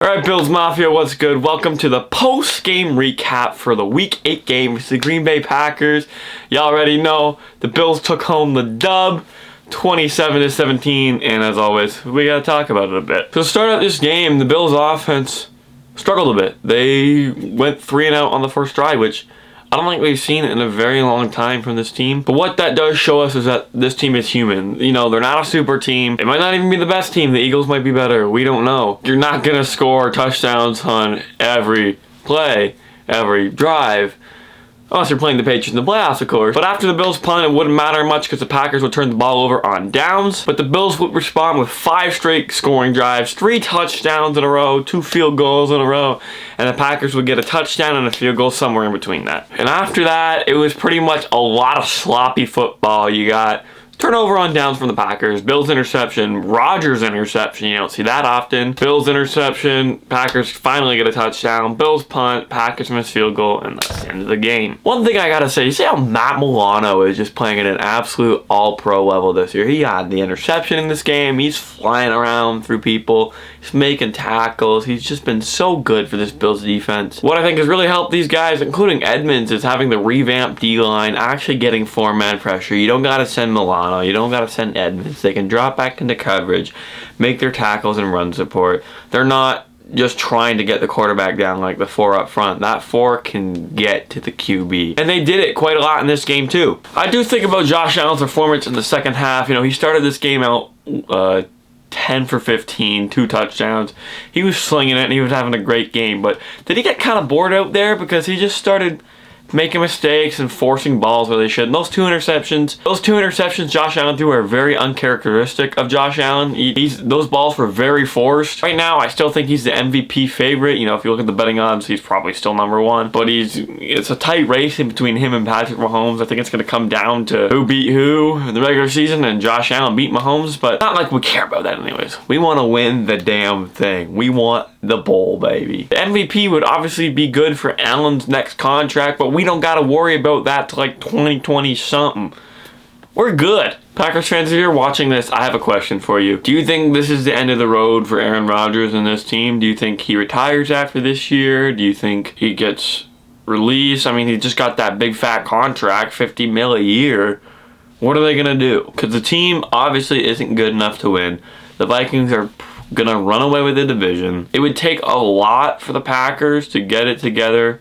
Alright, Bills Mafia, what's good? Welcome to the post-game recap for the Week 8 game with the Green Bay Packers. You already know the Bills took home the dub, 27-17, and as always, we gotta talk about it a bit. So to start out this game, the Bills offense struggled a bit. They went 3-and-out on the first drive, which I don't think we've seen in a very long time from this team. But what that does show us is that this team is human. You know, they're not a super team. It might not even be the best team. The Eagles might be better. We don't know. You're not going to score touchdowns on every play, every drive. Unless you're playing the Patriots in the playoffs, of course. But after the Bills punt, it wouldn't matter much because the Packers would turn the ball over on downs. But the Bills would respond with 5 straight scoring drives, 3 touchdowns in a row, 2 field goals in a row, and the Packers would get a touchdown and a field goal somewhere in between that. And after that, it was pretty much a lot of sloppy football. You got turnover on downs from the Packers, Bills interception, Rodgers interception, you don't see that often. Bills interception, Packers finally get a touchdown, Bills punt, Packers miss field goal, and that's the end of the game. One thing I gotta say, you see how Matt Milano is just playing at an absolute all-pro level this year. He had the interception in this game, he's flying around through people, he's making tackles, he's just been so good for this Bills defense. What I think has really helped these guys, including Edmonds, is having the revamped D-line, actually getting 4-man pressure. You don't gotta send Milano. You don't got to send Edmonds. They can drop back into coverage, make their tackles and run support. They're not just trying to get the quarterback down like the 4 up front. That 4 can get to the QB. And they did it quite a lot in this game too. I do think about Josh Allen's performance in the second half. You know, he started this game out 10 for 15, 2 touchdowns. He was slinging it and he was having a great game. But did he get kind of bored out there because he just started making mistakes and forcing balls where they shouldn't? Those two interceptions Josh Allen threw are very uncharacteristic of Josh Allen. Those balls were very forced. Right now, I still think he's the MVP favorite. You know, if you look at the betting odds, he's probably still number 1. But it's a tight race in between him and Patrick Mahomes. I think it's going to come down to who beat who in the regular season, and Josh Allen beat Mahomes. But not like we care about that anyways. We want to win the damn thing. We want the bowl, baby. The MVP would obviously be good for Allen's next contract, but we don't got to worry about that till like 2020 something. We're good. Packers fans, if you're watching this, I have a question for you. Do you think this is the end of the road for Aaron Rodgers and this team? Do you think he retires after this year? Do you think he gets released? I mean, he just got that big fat contract, $50 million a year. What are they going to do? Because the team obviously isn't good enough to win. The Vikings are gonna run away with the division. It would take a lot for the Packers to get it together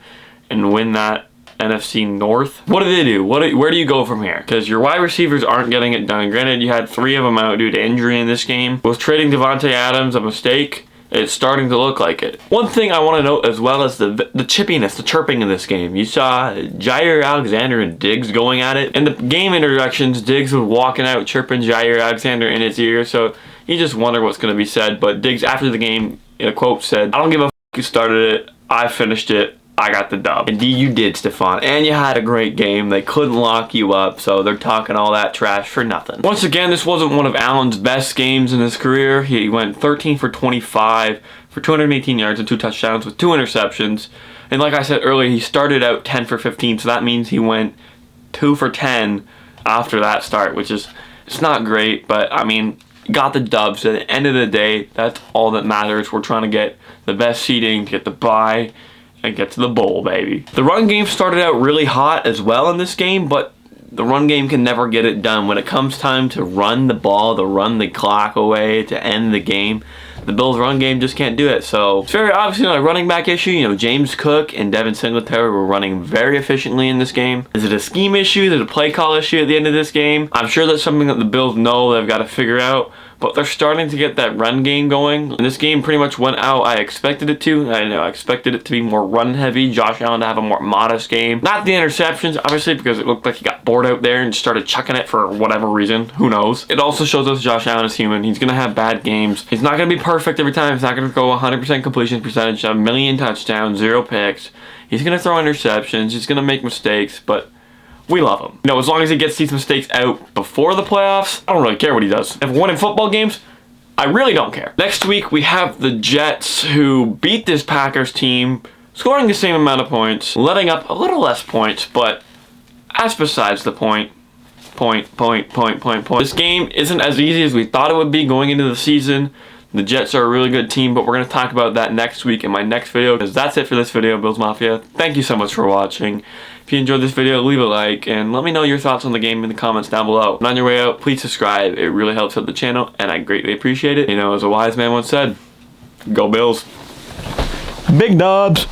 and win that NFC North. What do they do? Where do you go from here? Because your wide receivers aren't getting it done. Granted, you had 3 of them out due to injury in this game. Was trading Devontae Adams a mistake? It's starting to look like it. One thing I want to note as well is the chippiness, the chirping in this game. You saw Jair Alexander and Diggs going at it. In the game introductions, Diggs was walking out chirping Jair Alexander in his ear, so you just wonder what's going to be said. But Diggs, after the game, in a quote, said, "I don't give a f*** who started it. I finished it. I got the dub." Indeed you did, Stephon. And you had a great game. They couldn't lock you up, so they're talking all that trash for nothing. Once again, this wasn't one of Allen's best games in his career. He went 13 for 25 for 218 yards and 2 touchdowns with 2 interceptions. And like I said earlier, he started out 10 for 15, so that means he went 2 for 10 after that start, which is, it's not great, but I mean, got the dub. So at the end of the day, that's all that matters. We're trying to get the best seeding to get the bye and get to the bowl, baby. The run game started out really hot as well in this game, but the run game can never get it done. When it comes time to run the ball, to run the clock away, to end the game, the Bills' run game just can't do it. So it's very obviously a running back issue. You know, James Cook and Devin Singletary were running very efficiently in this game. Is it a scheme issue? Is it a play call issue at the end of this game? I'm sure that's something that the Bills know they've got to figure out. But they're starting to get that run game going. And this game pretty much went out I expected it to. I expected it to be more run heavy. Josh Allen to have a more modest game. Not the interceptions, obviously, because it looked like he got bored out there and started chucking it for whatever reason. Who knows? It also shows us Josh Allen is human. He's going to have bad games. He's not going to be perfect every time. He's not going to go 100% completion percentage, a million touchdowns, 0 picks. He's going to throw interceptions. He's going to make mistakes, but we love him. You know, as long as he gets these mistakes out before the playoffs, I don't really care what he does. If we're winning football games, I really don't care. Next week, we have the Jets, who beat this Packers team, scoring the same amount of points, letting up a little less points, but that's besides the point. This game isn't as easy as we thought it would be going into the season. The Jets are a really good team, but we're going to talk about that next week in my next video, because that's it for this video, Bills Mafia. Thank you so much for watching. If you enjoyed this video, leave a like, and let me know your thoughts on the game in the comments down below. And on your way out, please subscribe. It really helps out the channel, and I greatly appreciate it. You know, as a wise man once said, go Bills. Big dubs!